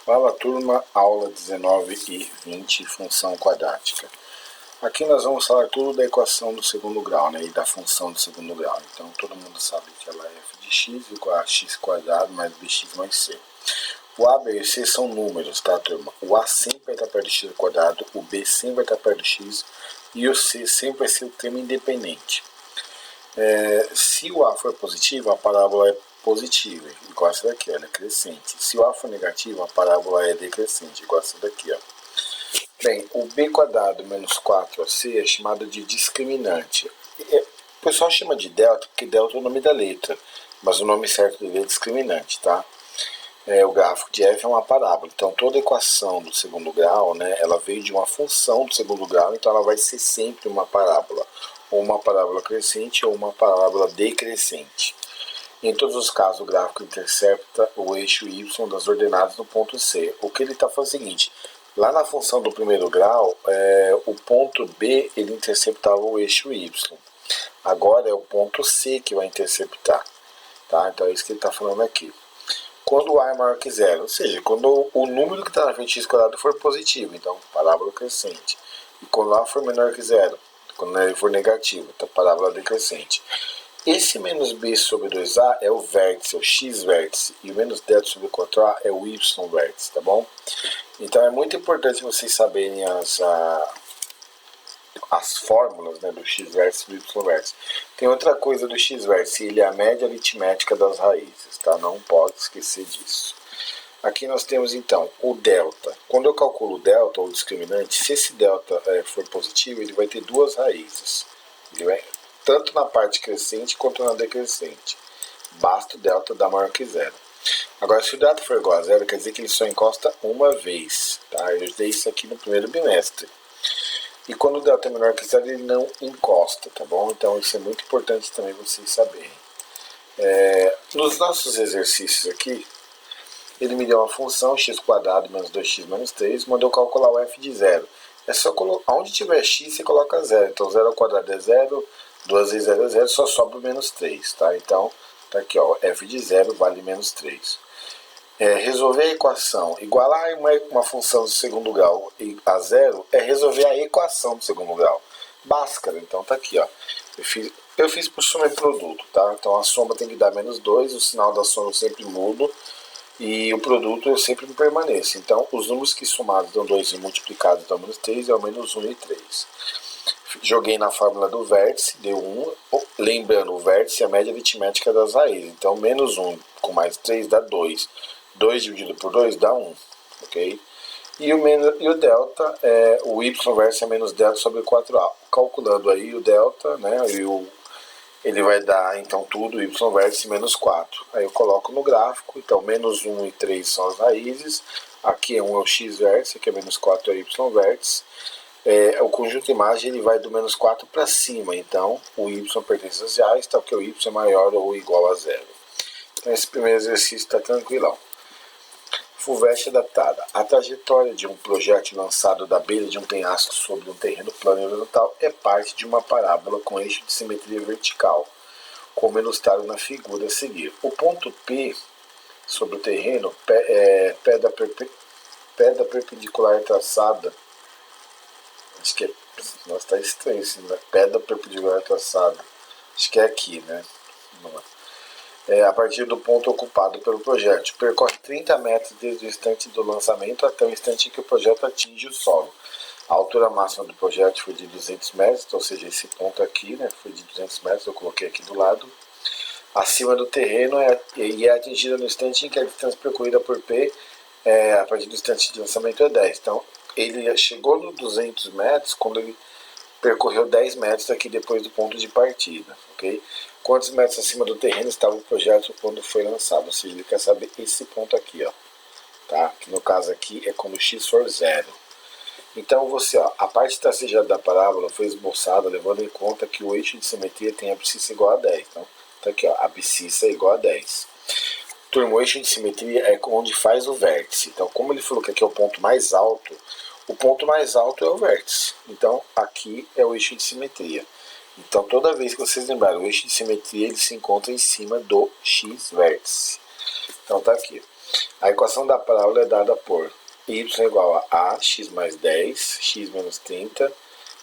Fala turma, aula 19 e 20, função quadrática. Aqui nós vamos falar tudo da equação do segundo grau, né, e da função do segundo grau. Então todo mundo sabe que ela é f de x igual a x quadrado mais bx mais c. O a, b e c são números, tá turma? O a sempre vai estar perto de x quadrado, o b sempre vai estar perto de x e o c sempre vai ser o termo independente. Se o a for positivo, a parábola é positiva, igual essa daqui, ela é crescente. Se o a for negativo, a parábola é decrescente, igual essa daqui, ó. Bem, o b quadrado menos 4ac é chamado de discriminante. O pessoal chama de delta porque delta é o nome da letra, mas o nome certo dele é discriminante, tá? O gráfico de f é uma parábola, então toda equação do segundo grau, né, ela veio de uma função do segundo grau, então ela vai ser sempre uma parábola, ou uma parábola crescente ou uma parábola decrescente. Em todos os casos, o gráfico intercepta o eixo y das ordenadas no ponto C. O que ele está fazendo é o seguinte, lá na função do primeiro grau, o ponto B ele interceptava o eixo y. Agora é o ponto C que vai interceptar. Tá? Então é isso que ele está falando aqui. Quando a é maior que zero, ou seja, quando o número que está na frente de x quadrado for positivo, então parábola crescente. E quando a for menor que zero, quando ele for negativo, então parábola decrescente. Esse menos b sobre 2a é o vértice, é o x vértice, e o menos delta sobre 4a é o y vértice, tá bom? Então é muito importante vocês saberem as fórmulas, né, do x vértice e do y vértice. Tem outra coisa do x vértice, ele é a média aritmética das raízes, tá? Não pode esquecer disso. Aqui nós temos então o delta. Quando eu calculo o delta, ou discriminante, se esse delta for positivo, ele vai ter duas raízes. Ele vai, tanto na parte crescente quanto na decrescente. Basta o delta dar maior que zero. Agora, se o delta for igual a zero, quer dizer que ele só encosta uma vez. Tá? Eu dei isso aqui no primeiro bimestre. E quando o delta é menor que zero, ele não encosta, tá bom? Então isso é muito importante também vocês saberem. Nos nossos exercícios aqui, ele me deu uma função x quadrado menos 2x menos 3, mandou calcular o f de zero. É só colocar, onde tiver x, você coloca zero. Então 0 ao quadrado é zero, 2 vezes 0 é 0, só sobra o menos 3, tá? Então, tá aqui, ó, f de zero vale menos 3. Resolver a equação, igualar uma função do segundo grau a zero, é resolver a equação do segundo grau. Bhaskara, então tá aqui, ó. Eu fiz por soma e produto, tá? Então a soma tem que dar menos 2, o sinal da soma eu sempre mudo, e o produto eu sempre permaneço. Então os números que somados dão 2 e multiplicados dão menos 3, é o menos 1 e 3. Joguei na fórmula do vértice, deu 1. Lembrando, o vértice é a média aritmética das raízes. Então menos 1 com mais 3 dá 2. 2 dividido por 2 dá 1, ok? E o delta, o y vértice é menos delta sobre 4a. Calculando aí o delta, né, ele vai dar então tudo, y vértice menos 4. Aí eu coloco no gráfico, então menos 1 e 3 são as raízes. Aqui é 1 é o x vértice, aqui é menos 4 é o y vértice. O conjunto imagem ele vai do menos 4 para cima, então o y pertence às reais, tal que o y é maior ou igual a zero. Então esse primeiro exercício está tranquilão. FUVEST adaptada. A trajetória de um projétil lançado da beira de um penhasco sobre um terreno plano e horizontal é parte de uma parábola com eixo de simetria vertical, como ilustrado na figura a seguir. O ponto P sobre o terreno, pedra perpendicular traçada, acho que é, nossa, está estranho assim, né? Pedra perpendicular traçada, acho que é aqui, né? A partir do ponto ocupado pelo projétil. Percorre 30 metros desde o instante do lançamento até o instante em que o projétil atinge o solo. A altura máxima do projétil foi de 200 metros, ou seja, esse ponto aqui, né, foi de 200 metros, eu coloquei aqui do lado. Acima do terreno e é atingida no instante em que a distância percorrida por P, a partir do instante de lançamento, é 10. Então, ele chegou nos 200 metros quando ele percorreu 10 metros aqui depois do ponto de partida, ok? Quantos metros acima do terreno estava o projétil quando foi lançado? Ou seja, ele quer saber esse ponto aqui, ó, tá? Que no caso aqui é quando x for 0. Então você, ó, a parte tracejada da parábola foi esboçada levando em conta que o eixo de simetria tem a abscissa igual a 10. Então, tá aqui, ó, a abscissa é igual a 10. Turma, o eixo de simetria é onde faz o vértice. Então, como ele falou que aqui é o ponto mais alto, o ponto mais alto é o vértice. Então, aqui é o eixo de simetria. Então, toda vez que vocês lembrarem, o eixo de simetria ele se encontra em cima do x vértice. Então, tá aqui. A equação da parábola é dada por y igual a x mais 10, x menos 30,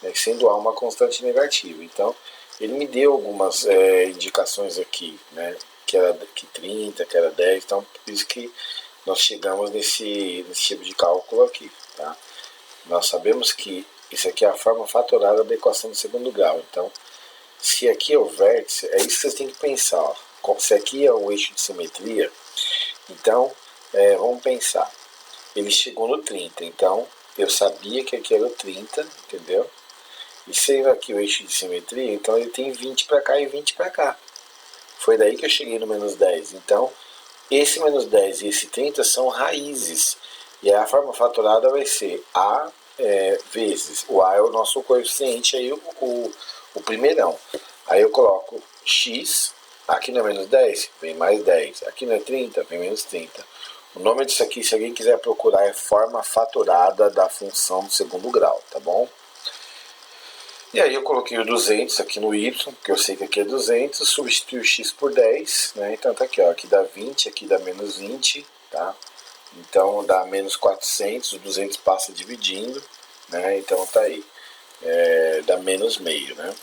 né, sendo a uma constante negativa. Então, ele me deu algumas indicações aqui, né, que era que 30, que era 10, então por isso que nós chegamos nesse tipo de cálculo aqui. Tá? Nós sabemos que isso aqui é a forma fatorada da equação do segundo grau. Então, se aqui é o vértice, é isso que vocês têm que pensar. Ó. Se aqui é o eixo de simetria, então, vamos pensar. Ele chegou no 30, então eu sabia que aqui era o 30, entendeu? E sendo aqui o eixo de simetria, então ele tem 20 para cá e 20 para cá. Foi daí que eu cheguei no menos 10. Então, esse menos 10 e esse 30 são raízes. E a forma fatorada vai ser A vezes. O A é o nosso coeficiente, aí o primeirão. Aí eu coloco X, aqui não é menos 10, vem mais 10. Aqui não é 30, vem menos 30. O nome disso aqui, se alguém quiser procurar, é forma fatorada da função do segundo grau, tá bom? E aí eu coloquei o 200 aqui no y, porque eu sei que aqui é 200, substitui o x por 10, né? Então tá aqui, ó, aqui dá 20, aqui dá menos 20, tá? Então dá menos 400, o 200 passa dividindo, né? Então tá aí, dá menos meio, né?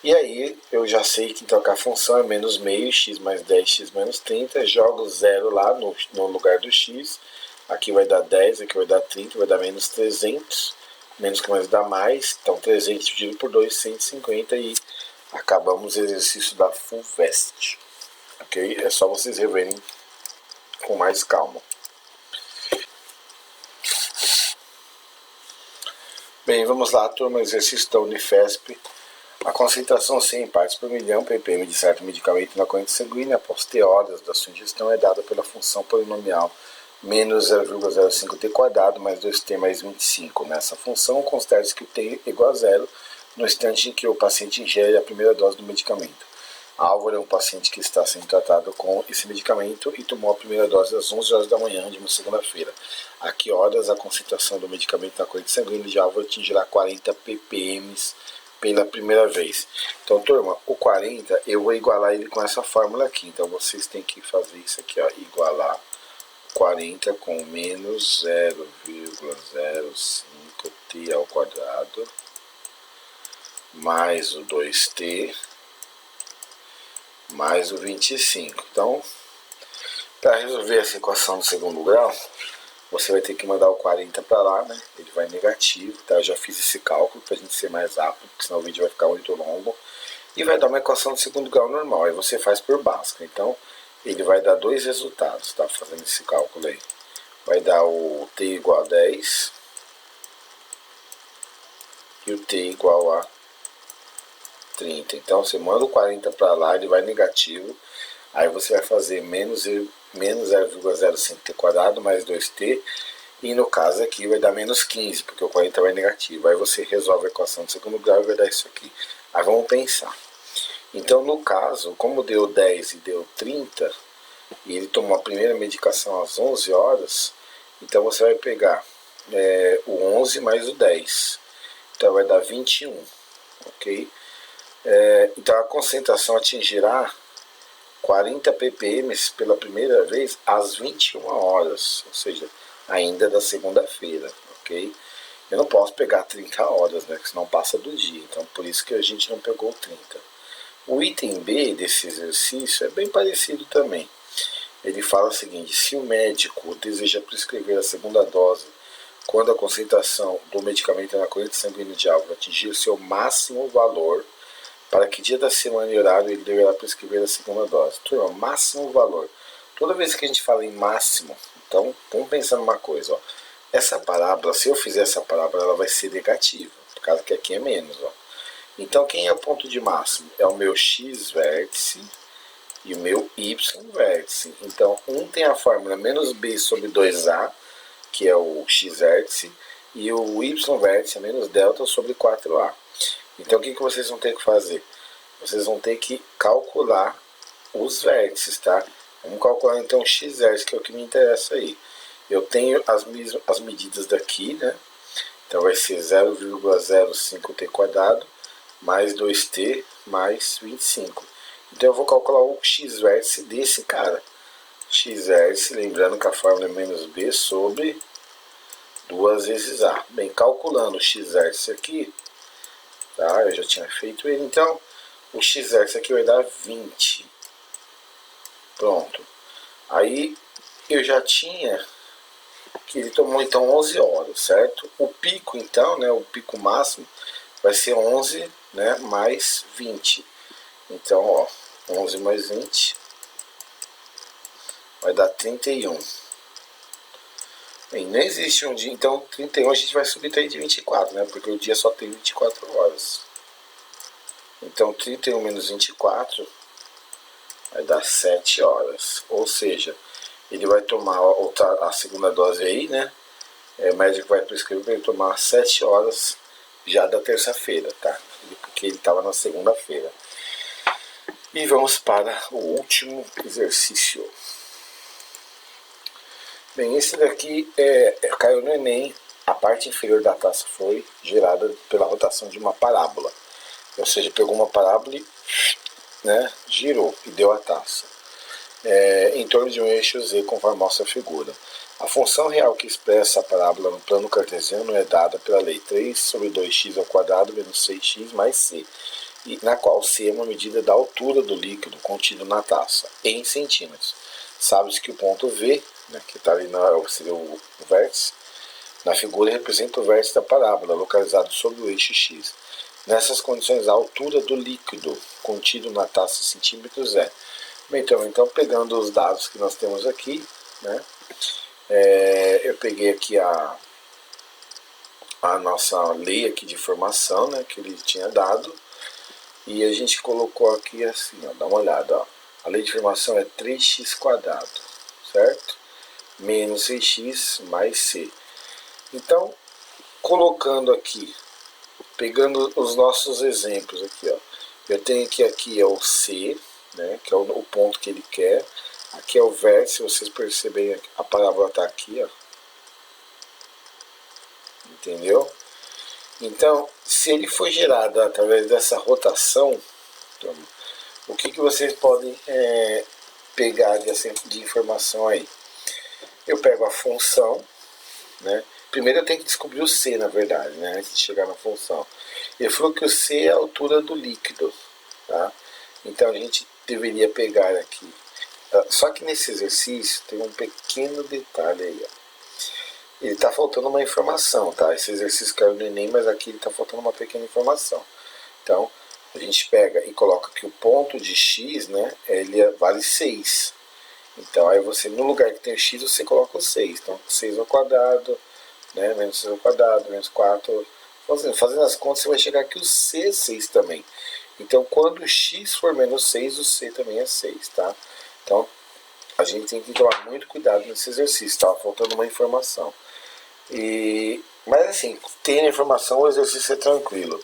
E aí eu já sei que então a função é menos meio, x mais 10, x menos 30, jogo 0 lá no lugar do x, aqui vai dar 10, aqui vai dar 30, vai dar menos 300, menos que mais dá mais, então 300 dividido por 2, 150 e acabamos o exercício da FUVEST, ok? É só vocês reverem com mais calma. Bem, vamos lá, turma, exercício da Unifesp. A concentração 100 partes por milhão ppm de certo medicamento na corrente sanguínea após T horas da sua ingestão é dada pela função polinomial menos 0,05 t quadrado mais 2t mais 25. Nessa função, considere-se que o t é igual a zero no instante em que o paciente ingere a primeira dose do medicamento. Álvaro é um paciente que está sendo tratado com esse medicamento e tomou a primeira dose às 11 horas da manhã de uma segunda-feira. A que horas a concentração do medicamento na corrente sanguínea de Álvaro atingirá 40 ppm pela primeira vez. Então, turma, o 40 eu vou igualar ele com essa fórmula aqui. Então, vocês têm que fazer isso aqui, ó, igualar 40 com menos 0,05t ao quadrado mais o 2t mais o 25. Então, para resolver essa equação do segundo grau, você vai ter que mandar o 40 para lá, né? Ele vai negativo, tá? Eu já fiz esse cálculo para a gente ser mais rápido, porque senão o vídeo vai ficar muito longo. E vai dar uma equação do segundo grau normal, aí você faz por Bhaskara. Então, ele vai dar dois resultados, tá? Fazendo esse cálculo aí. Vai dar o t igual a 10 e o t igual a 30. Então, você manda o 40 para lá, ele vai negativo. Aí você vai fazer menos 0,05t quadrado mais 2t. E no caso aqui vai dar menos 15, porque o 40 vai negativo. Aí você resolve a equação do segundo grau e vai dar isso aqui. Aí vamos pensar. Então, no caso, como deu 10 e deu 30, e ele tomou a primeira medicação às 11 horas, então você vai pegar o 11 mais o 10. Então vai dar 21, ok? Então a concentração atingirá 40 ppm pela primeira vez às 21 horas, ou seja, ainda da segunda-feira, ok? Eu não posso pegar 30 horas, né, que senão passa do dia, então por isso que a gente não pegou 30. O item B desse exercício é bem parecido também. Ele fala o seguinte: se o médico deseja prescrever a segunda dose quando a concentração do medicamento na corrente sanguínea de Álvaro atingir o seu máximo valor, para que dia da semana e horário ele deverá prescrever a segunda dose. Turma, máximo valor. Toda vez que a gente fala em máximo, então vamos pensar numa coisa, ó. Essa parábola, se eu fizer essa parábola, ela vai ser negativa, por causa que aqui é menos, ó. Então quem é o ponto de máximo? É o meu x vértice e o meu y vértice. Então um tem a fórmula menos b sobre 2a, que é o x vértice, e o y vértice é menos delta sobre 4a. Então o que vocês vão ter que fazer? Vocês vão ter que calcular os vértices, tá? Vamos calcular então o x vértice, que é o que me interessa aí. Eu tenho as medidas daqui, né? Então vai ser 0,05t quadrado mais 2t mais 25. Então eu vou calcular o x vértice desse cara. x vértice, lembrando que a fórmula é menos b sobre 2 vezes a. Bem, calculando o x vértice aqui, tá? Eu já tinha feito ele, então o x vértice aqui vai dar 20. Pronto. Aí eu já tinha que ele tomou então 11 horas, certo? O pico então, né, o pico máximo vai ser 11, né, mais 20. Então, ó, 11 mais 20 vai dar 31. Bem, não existe um dia, então 31 a gente vai subtrair de 24, né? Porque o dia só tem 24 horas. Então 31 menos 24 vai dar 7 horas. Ou seja, ele vai tomar a segunda dose aí, né? O médico vai prescrever para ele tomar 7 horas já da terça-feira, tá? Porque ele estava na segunda-feira. E vamos para o último exercício. Bem, esse daqui caiu no Enem. A parte inferior da taça foi gerada pela rotação de uma parábola. Ou seja, pegou uma parábola e, né, girou e deu a taça. Em torno de um eixo Z, conforme mostra a figura. A função real que expressa a parábola no plano cartesiano é dada pela lei 3 sobre 2x ao quadrado menos 6x mais c, na qual c é uma medida da altura do líquido contido na taça, em centímetros. Sabe-se que o ponto V, né, que está ali seria o vértice, na figura representa o vértice da parábola, localizado sobre o eixo x. Nessas condições, a altura do líquido contido na taça em centímetros é. Bem, então pegando os dados que nós temos aqui, né, eu peguei aqui a nossa lei aqui de formação, né, que ele tinha dado, e a gente colocou aqui assim, ó, dá uma olhada, ó. A lei de formação é 3x², certo? Menos 6x mais c. Então, colocando aqui, pegando os nossos exemplos aqui, ó, eu tenho que aqui é o C, né, que é o ponto que ele quer. Aqui é o vértice, vocês perceberem, a parábola está aqui, ó. Entendeu? Então, se ele foi gerado através dessa rotação, então, o que vocês podem pegar de informação aí? Eu pego a função, né? Primeiro eu tenho que descobrir o C, na verdade, né, antes de chegar na função. Ele falou que o C é a altura do líquido, tá? Então a gente deveria pegar aqui. Só que nesse exercício tem um pequeno detalhe aí, ó. Ele está faltando uma informação, tá? Esse exercício caiu no Enem, mas aqui ele está faltando uma pequena informação. Então, a gente pega e coloca que o ponto de x, né, ele vale 6. Então, aí você, no lugar que tem o x, você coloca o 6. Então, 6 ao quadrado, né, menos 6 ao quadrado, menos 4. Fazendo as contas, você vai chegar aqui o c é 6 também. Então, quando o x for menos 6, o c também é 6, tá? Então, a gente tem que tomar muito cuidado nesse exercício, estava faltando uma informação. Mas assim, tendo a informação, o exercício é tranquilo.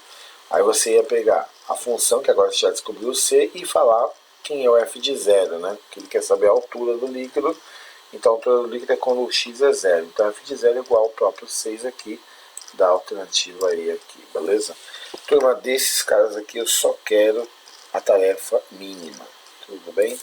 Aí você ia pegar a função, que agora você já descobriu o C, e falar quem é o f de 0, né? Que ele quer saber a altura do líquido. Então a altura do líquido é quando o x é 0. Então f de 0 é igual ao próprio 6 aqui, da alternativa aí aqui, beleza? Turma, desses caras aqui eu só quero a tarefa mínima. Tudo bem?